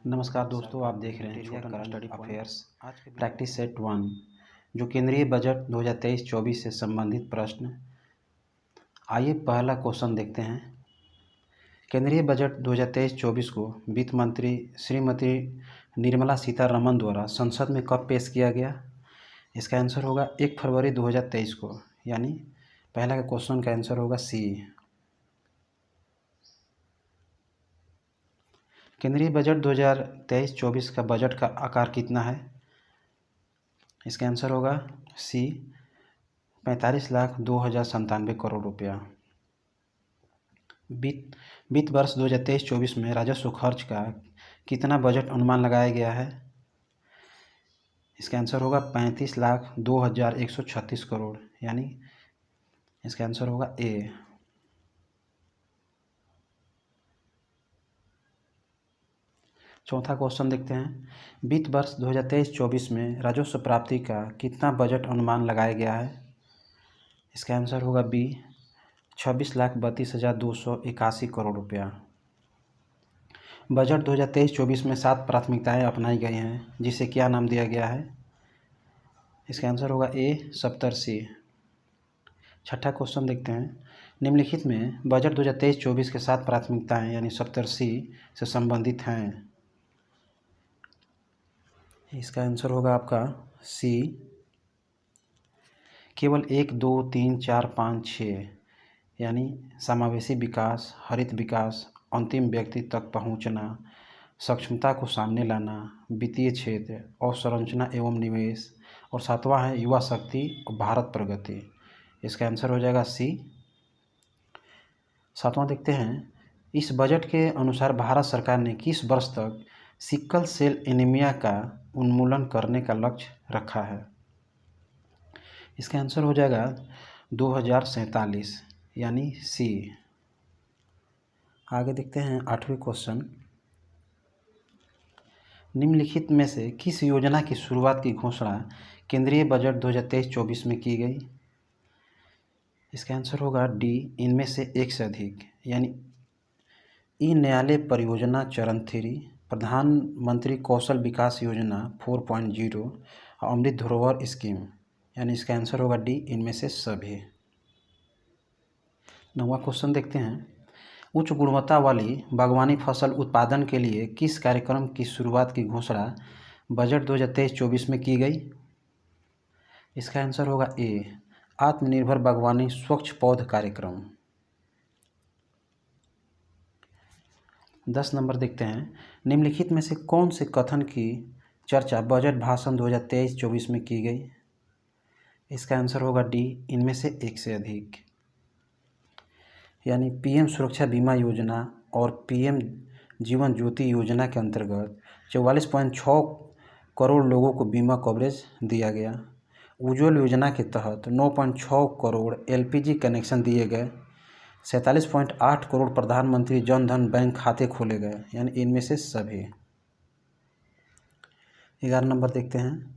नमस्कार दोस्तों, आप देख रहे हैं छोटा करंट अफेयर्स प्रैक्टिस सेट 1 जो केंद्रीय बजट 2023-24 से संबंधित प्रश्न। आइए पहला क्वेश्चन देखते हैं। केंद्रीय बजट 2023-24 को वित्त मंत्री श्रीमती निर्मला सीतारमण द्वारा संसद में कब पेश किया गया? इसका आंसर होगा 1 फरवरी 2023 को, यानी पहला का क्वेश्चन का आंसर होगा सी। केंद्रीय बजट 2023-24 का बजट का आकार कितना है? इसका आंसर होगा सी 45,02,97 करोड़ रुपया। वित्त वर्ष 2023-24 में राजस्व खर्च का कितना बजट अनुमान लगाया गया है? इसका आंसर होगा 35,02,136 करोड़, यानी इसका आंसर होगा ए। चौथा क्वेश्चन देखते हैं। वित्त वर्ष 2023-24 में राजस्व प्राप्ति का कितना बजट अनुमान लगाया गया है? इसका आंसर होगा बी 26,32,281 करोड़ रुपया। बजट 2023-24 में 7 प्राथमिकताएं अपनाई गई हैं, जिसे क्या नाम दिया गया है? इसका आंसर होगा ए 70C। छठा क्वेश्चन देखते हैं। निम्नलिखित में बजट 2023-24 के 7 प्राथमिकताएं यानी 70C से संबंधित हैं। इसका आंसर होगा आपका सी केवल 1, 2, 3, 4, 5, 6, यानी समावेशी विकास, हरित विकास, अंतिम व्यक्ति तक पहुंचना, सक्षमता को सामने लाना, वित्तीय क्षेत्र, अवसंरचना एवं निवेश, और सातवां है युवा शक्ति और भारत प्रगति। इसका आंसर हो जाएगा सी। सातवां देखते हैं। इस बजट के अनुसार भारत सरकार ने किस वर्ष तक सिकल सेल एनीमिया का उन्मूलन करने का लक्ष्य रखा है? इसका आंसर हो जाएगा 2047, यानी सी। आगे देखते हैं 8वें क्वेश्चन। निम्नलिखित में से किस योजना की शुरुआत की घोषणा केंद्रीय बजट 2023-24 में की गई? इसका आंसर होगा डी इनमें से एक से अधिक, यानी ई न्यायालय परियोजना चरण 3, प्रधानमंत्री कौशल विकास योजना 4.0 और अमृत धरोहर स्कीम, यानी इसका आंसर होगा डी इनमें से सभी। 9वां क्वेश्चन देखते हैं। उच्च गुणवत्ता वाली बागवानी फसल उत्पादन के लिए किस कार्यक्रम की शुरुआत की घोषणा बजट 2023-24 में की गई? इसका आंसर होगा ए आत्मनिर्भर बागवानी स्वच्छ पौध कार्यक्रम। 10 नंबर देखते हैं। निम्नलिखित में से कौन से कथन की चर्चा बजट भाषण 2023-24 में की गई? इसका आंसर होगा डी इनमें से एक से अधिक, यानी पीएम सुरक्षा बीमा योजना और पीएम जीवन ज्योति योजना के अंतर्गत 44.6 करोड़ लोगों को बीमा कवरेज दिया गया। उज्ज्वल योजना के तहत 9.6 करोड़ एलपीजी कनेक्शन दिए गए। 47.8 करोड़ प्रधानमंत्री जन धन बैंक खाते खोले गए, यानी इनमें से सभी। 11 नंबर देखते हैं।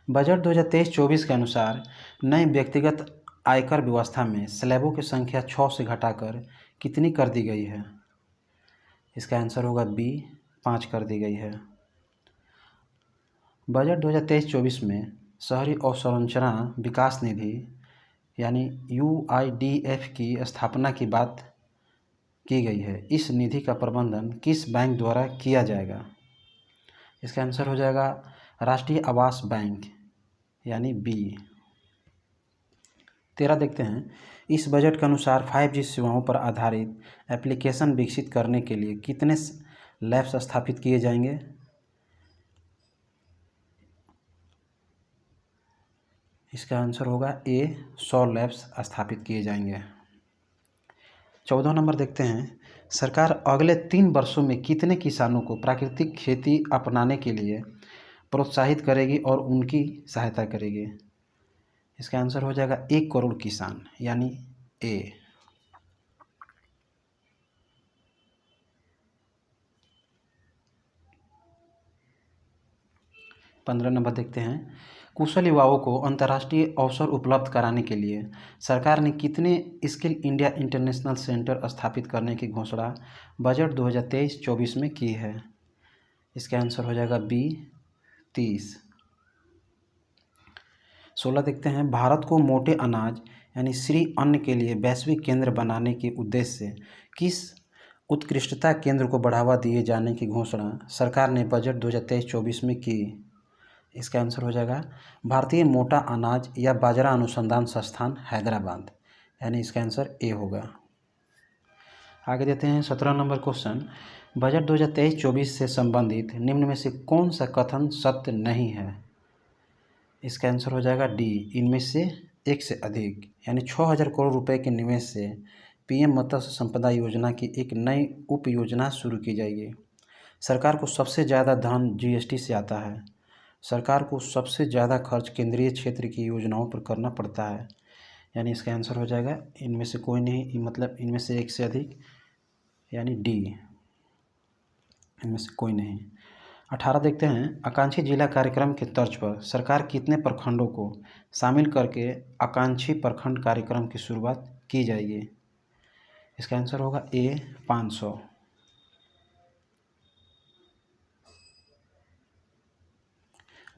बजट 2023-24 के अनुसार नई व्यक्तिगत आयकर व्यवस्था में स्लैबों की संख्या 6 से घटाकर कितनी कर दी गई है? इसका आंसर होगा बी 5 कर दी गई है। बजट 2023-24 में शहरी अवसंरचना विकास निधि यानी यूआईडीएफ की स्थापना की बात की गई है। इस निधि का प्रबंधन किस बैंक द्वारा किया जाएगा? इसका आंसर हो जाएगा राष्ट्रीय आवास बैंक, यानी बी। 13 देखते हैं। इस बजट के अनुसार 5G सेवाओं पर आधारित एप्लीकेशन विकसित करने के लिए कितने लैब्स स्थापित किए जाएंगे? इसका आंसर होगा ए 100 लैब्स स्थापित किए जाएंगे। 14 नंबर देखते हैं। सरकार अगले 3 वर्षों में कितने किसानों को प्राकृतिक खेती अपनाने के लिए प्रोत्साहित करेगी और उनकी सहायता करेगी? इसका आंसर हो जाएगा 1 करोड़ किसान, यानी ए। 15 नंबर देखते हैं। कुशल युवाओं को अंतर्राष्ट्रीय अवसर उपलब्ध कराने के लिए सरकार ने कितने स्किल इंडिया इंटरनेशनल सेंटर स्थापित करने की घोषणा बजट 2023-24 में की है? इसका आंसर हो जाएगा बी 30। 16 देखते हैं, भारत को मोटे अनाज यानी श्री अन्न के लिए वैश्विक केंद्र बनाने के उद्देश्य से किस उत्कृष्टता केंद्र को बढ़ावा दिए जाने की घोषणा सरकार ने बजट 2023-24 में की। इसका आंसर हो जाएगा भारतीय मोटा अनाज या बाजरा अनुसंधान संस्थान हैदराबाद, यानी इसका आंसर ए होगा। आगे देते हैं 17 नंबर क्वेश्चन, बजट 2023-24 से संबंधित निम्न में से कौन सा कथन सत्य नहीं है। इसका आंसर हो जाएगा डी, इनमें से एक से अधिक, यानी 6000 करोड़ रुपए के निवेश से पीएम मत्स्य संपदा योजना की एक नई उप योजना शुरू की जाएगी। सरकार को सबसे ज़्यादा धन जीएसटी से आता है। सरकार को सबसे ज़्यादा खर्च केंद्रीय क्षेत्र की योजनाओं पर करना पड़ता है, यानी इसका आंसर हो जाएगा इनमें से कोई नहीं, मतलब इनमें से एक से अधिक, यानी डी, इनमें से कोई नहीं। 18 देखते हैं, आकांक्षी जिला कार्यक्रम के तर्ज पर सरकार कितने प्रखंडों को शामिल करके आकांक्षी प्रखंड कार्यक्रम की शुरुआत की जाएगी। इसका आंसर होगा ए 500।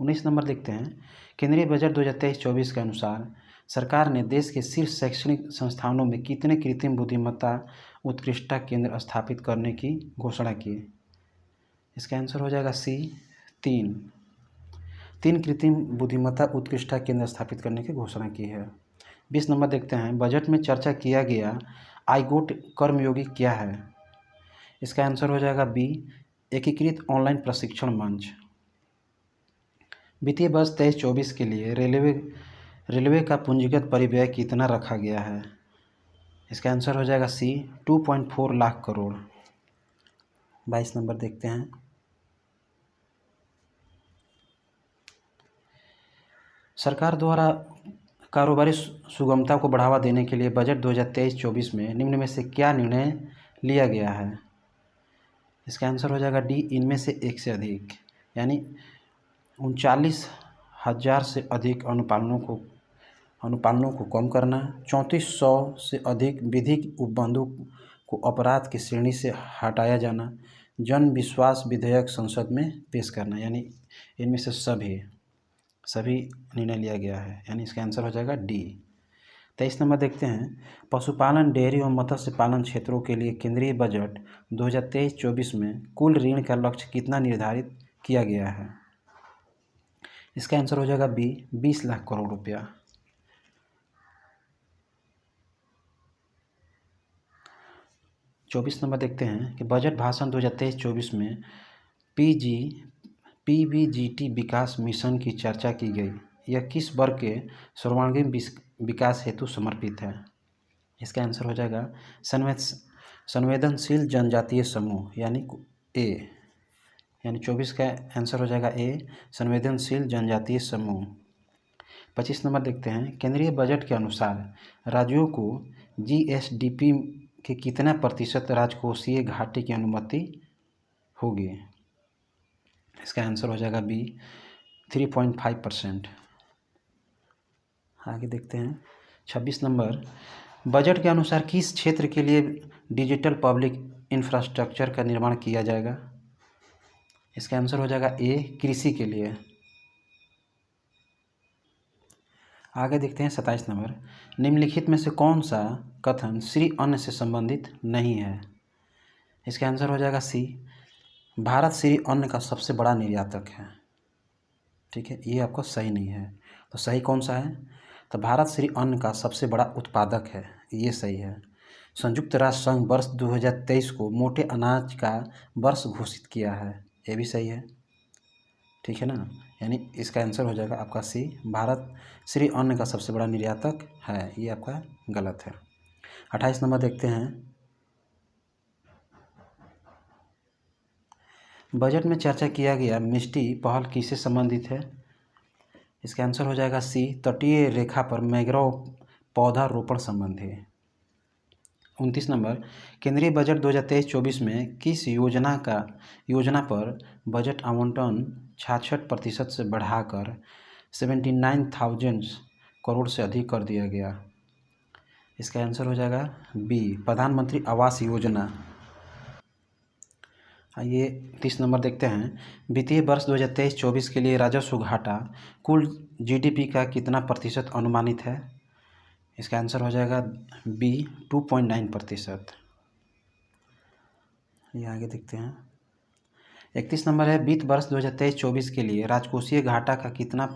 19 नंबर देखते हैं, केंद्रीय बजट 2023-24 के अनुसार सरकार ने देश के शीर्ष शैक्षणिक संस्थानों में कितने कृत्रिम बुद्धिमत्ता उत्कृष्टता केंद्र स्थापित करने की घोषणा की। इसका आंसर हो जाएगा सी 3 कृत्रिम बुद्धिमत्ता उत्कृष्टता केंद्र स्थापित करने की घोषणा की है। 20 नंबर देखते हैं, बजट में चर्चा किया गया आईगोट कर्मयोगी क्या है। इसका आंसर हो जाएगा बी, एकीकृत ऑनलाइन प्रशिक्षण मंच। वित्तीय वर्ष 23-24 के लिए रेलवे का पूंजीगत परिव्यय कितना रखा गया है। इसका आंसर हो जाएगा सी 2.4 लाख करोड़। 22 नंबर देखते हैं, सरकार द्वारा कारोबारी सुगमता को बढ़ावा देने के लिए बजट 2023-24 में निम्न में से क्या निर्णय लिया गया है। इसका आंसर हो जाएगा डी, इनमें से एक से अधिक, यानी 39,000 से अधिक अनुपालनों को कम करना, 3400 से अधिक विधिक उपबंधों को अपराध की श्रेणी से हटाया जाना, जन विश्वास विधेयक संसद में पेश करना, यानी इनमें से सभी निर्णय लिया गया है, यानी इसका आंसर हो जाएगा डी। 23 नंबर देखते हैं, पशुपालन, डेयरी और मत्स्य पालन क्षेत्रों के लिए केंद्रीय बजट 2023-24 में कुल ऋण का लक्ष्य कितना निर्धारित किया गया है। इसका आंसर हो जाएगा बी, 20 लाख करोड़ रुपया। चौबीस नंबर देखते हैं कि बजट भाषण 2023-24 में पीबीजीटी विकास मिशन की चर्चा की गई। यह किस वर्ग के सर्वांगीण विकास हेतु समर्पित है। इसका आंसर हो जाएगा संवेदनशील जनजातीय समूह, यानी ए, यानी 24 का आंसर हो जाएगा ए, संवेदनशील जनजातीय समूह। 25 नंबर देखते हैं, केंद्रीय बजट के अनुसार राज्यों को जीएसडीपी के कितना प्रतिशत राजकोषीय घाटे की अनुमति होगी। इसका आंसर हो जाएगा बी, 3.5%। आगे देखते हैं 26 नंबर, बजट के अनुसार किस क्षेत्र के लिए डिजिटल पब्लिक इंफ्रास्ट्रक्चर का निर्माण किया जाएगा। इसका आंसर हो जाएगा ए, कृषि के लिए। आगे देखते हैं 27 नंबर, निम्नलिखित में से कौन सा कथन श्री अन्न से संबंधित नहीं है। इसका आंसर हो जाएगा सी, भारत श्री अन्न का सबसे बड़ा निर्यातक है। ठीक है, ये आपको सही नहीं है, तो सही कौन सा है, तो भारत श्री अन्न का सबसे बड़ा उत्पादक है, ये सही है। संयुक्त राष्ट्र संघ वर्ष 2023 को मोटे अनाज का वर्ष घोषित किया है, ये भी सही है। ठीक है ना, यानी इसका आंसर हो जाएगा आपका सी, भारत श्री अन्न का सबसे बड़ा निर्यातक है, ये आपका गलत है। 28 नंबर देखते हैं, बजट में चर्चा किया गया मिष्टी पहल किससे संबंधित है। इसका आंसर हो जाएगा सी, तटीय रेखा पर मैंग्रोव पौधा रोपण संबंधी। 29 नंबर, केंद्रीय बजट 2023-24 में किस योजना पर बजट आवंटन 66% से बढ़ाकर 79,000 करोड़ से अधिक कर दिया गया। इसका आंसर हो जाएगा बी, प्रधानमंत्री आवास योजना। आइए 30 नंबर देखते हैं। वित्तीय वर्ष 2023-24 के लिए राजस्व घाटा कुल जीडीपी का कितना प्रतिशत अनुमानित है? इसका आंसर हो जाएगा बी 2.9%। ये आगे देखते हैं। 31 नंबर है, वित्त वर्ष 2023-24 के लिए राजकोषीय घाटा का कितना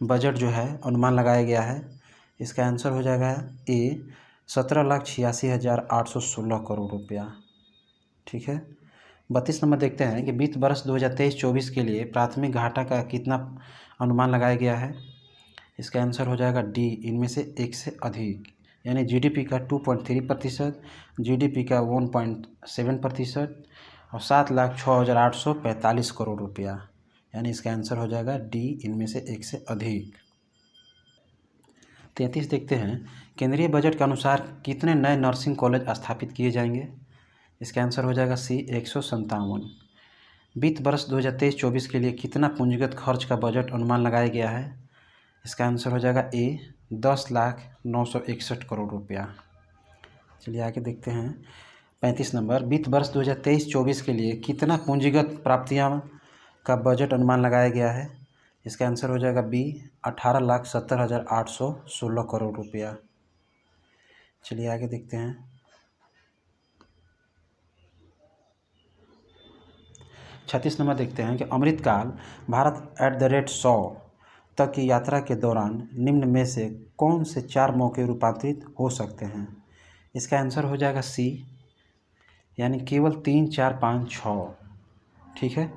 बजट जो है अनुमान लगाया गया है? इसका आंसर हो जाएगा ए 17,86,816 करोड़ रुपया। ठीक है। 32 नंबर देखते हैं कि वित्त वर्ष 2023-24 के लिए प्राथमिक घाटा का कितना अनुमान लगाया गया है? इसका आंसर हो जाएगा डी, इनमें से एक से अधिक, यानी जीडीपी का 2.3%, जीडीपी का 1.7% और 7,06,845 करोड़ रुपया, यानी इसका आंसर हो जाएगा डी, इनमें से एक से अधिक। 33 देखते हैं, केंद्रीय बजट के अनुसार कितने नए नर्सिंग कॉलेज स्थापित किए जाएंगे? इसका आंसर हो जाएगा सी 157। वित्त वर्ष 2023-24 के लिए कितना पूंजीगत खर्च का बजट अनुमान लगाया गया है? इसका आंसर हो जाएगा ए 10,09,61 करोड़ रुपया। चलिए आगे देखते हैं। 35 नंबर, वित्त वर्ष 2023-24 के लिए कितना पूंजीगत प्राप्तियां का बजट अनुमान लगाया गया है? इसका आंसर हो जाएगा बी 18,70,816 करोड़ रुपया। चलिए आगे देखते हैं। 36 नंबर देखते हैं कि अमृतकाल भारत @100 तक की यात्रा के दौरान निम्न में से कौन से 4 मौके रूपांतरित हो सकते हैं? इसका आंसर हो जाएगा सी, यानी केवल 3, 4, 5, 6। ठीक है।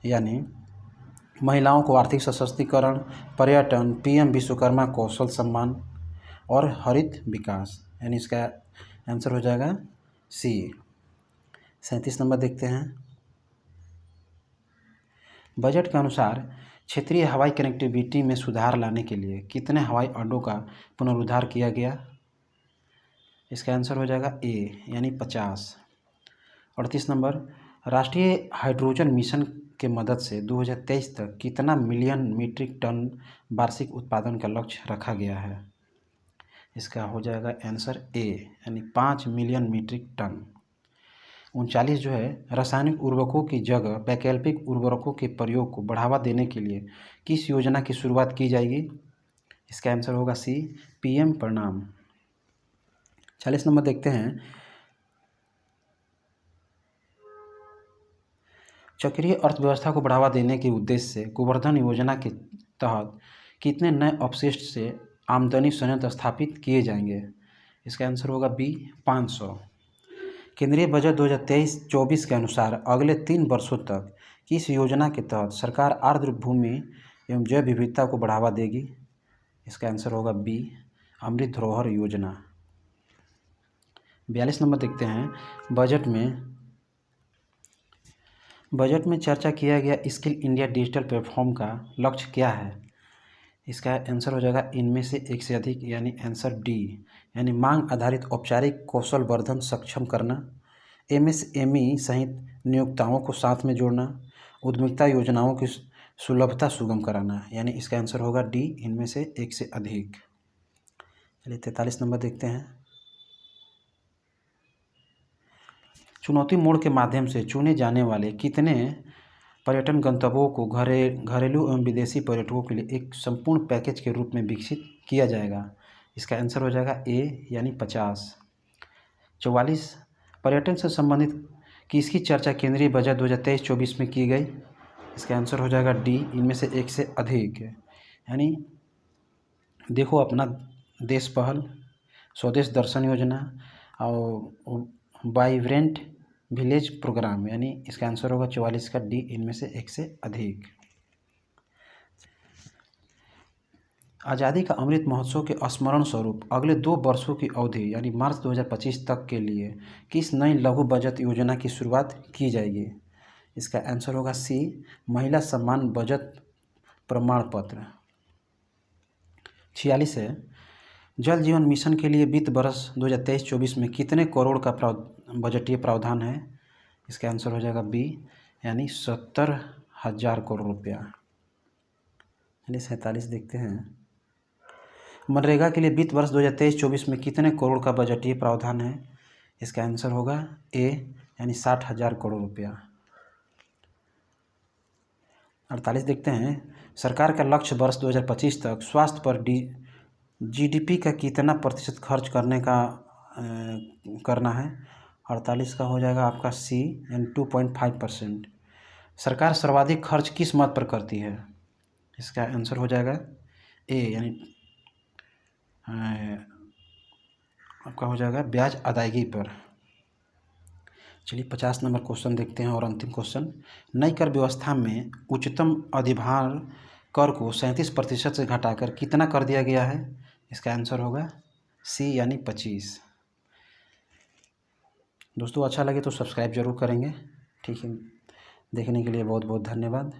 यानी महिलाओं को आर्थिक सशक्तिकरण, पर्यटन, पीएम विश्वकर्मा कौशल सम्मान और हरित विकास, यानी इसका आंसर हो जाएगा सी। 37 नंबर देखते हैं। बजट के अनुसार क्षेत्रीय हवाई कनेक्टिविटी में सुधार लाने के लिए कितने हवाई अड्डों का पुनरुद्धार किया गया? इसका आंसर हो जाएगा ए, यानी 50। 38 नंबर, राष्ट्रीय हाइड्रोजन मिशन के मदद से 2023 तक कितना मिलियन मीट्रिक टन वार्षिक उत्पादन का लक्ष्य रखा गया है? इसका हो जाएगा आंसर ए, यानी 5 मिलियन मीट्रिक टन। 39 जो है, रासायनिक उर्वरकों की जगह वैकल्पिक उर्वरकों के प्रयोग को बढ़ावा देने के लिए किस योजना की शुरुआत की जाएगी? इसका आंसर होगा सी, पीएम प्रणाम। 40 नंबर देखते हैं। चक्रीय अर्थव्यवस्था को बढ़ावा देने के उद्देश्य से गोवर्धन योजना के तहत कितने नए अपशिष्ट से आमदनी संयंत्र स्थापित किए जाएंगे? इसका आंसर होगा बी, 500। केंद्रीय बजट 2023-24 के अनुसार अगले 3 वर्षों तक किस योजना के तहत सरकार आर्द्र भूमि एवं जैव विविधता को बढ़ावा देगी? इसका आंसर होगा बी, अमृत धरोहर योजना। 42 नंबर देखते हैं। बजट में चर्चा किया गया स्किल इंडिया डिजिटल प्लेटफॉर्म का लक्ष्य क्या है? इसका आंसर हो जाएगा इनमें से एक से अधिक, यानी आंसर डी, यानी मांग आधारित औपचारिक कौशल वर्धन सक्षम करना, एमएसएमई सहित नियोक्ताओं को साथ में जोड़ना, उद्यमिता योजनाओं की सुलभता सुगम कराना, यानी इसका आंसर होगा डी, इनमें से एक से अधिक। चलिए 43 नंबर देखते हैं। चुनौती मोड के माध्यम से चुने जाने वाले कितने पर्यटन गंतव्यों को घरेलू एवं विदेशी पर्यटकों के लिए एक संपूर्ण पैकेज के रूप में विकसित किया जाएगा? इसका आंसर हो जाएगा ए, यानी 50। 44, पर्यटन से संबंधित किसकी चर्चा केंद्रीय बजट 2023-24 में की गई? इसका आंसर हो जाएगा डी, इनमें से एक से अधिक। यानी देखो अपना देश पहल, स्वदेश दर्शन योजना और वाइब्रेंट विलेज प्रोग्राम, यानी इसका आंसर होगा 44 का डी, इनमें से एक से अधिक। आज़ादी का अमृत महोत्सव के स्मरण स्वरूप अगले 2 वर्षों की अवधि यानी मार्च 2025 तक के लिए किस नई लघु बचत योजना की शुरुआत की जाएगी? इसका आंसर होगा सी, महिला सम्मान बचत प्रमाण पत्र। 46 है, जल जीवन मिशन के लिए वित्त वर्ष 2023-24 में कितने करोड़ का बजटीय प्रावधान है? इसका आंसर हो जाएगा बी, यानी 70,000 करोड़ रुपया। चलिए 47 देखते हैं। मनरेगा के लिए वित्त वर्ष 2023-24 में कितने करोड़ का बजटीय प्रावधान है? इसका आंसर होगा ए, यानी 60,000 करोड़ रुपया। 48 देखते हैं, सरकार का लक्ष्य वर्ष 2025 तक स्वास्थ्य पर जीडीपी का कितना प्रतिशत खर्च करना है। 48 का हो जाएगा आपका सी, यानी 2.5%। सरकार सर्वाधिक खर्च किस मद पर करती है? इसका आंसर हो जाएगा ए, यानी आपका हो जाएगा ब्याज अदायगी पर। चलिए 50 नंबर क्वेश्चन देखते हैं और अंतिम क्वेश्चन। नई कर व्यवस्था में उच्चतम अधिभार कर को 37% से घटाकर कितना कर दिया गया है? इसका आंसर होगा सी, यानी 25। दोस्तों अच्छा लगे तो सब्सक्राइब जरूर करेंगे। ठीक है, देखने के लिए बहुत बहुत धन्यवाद।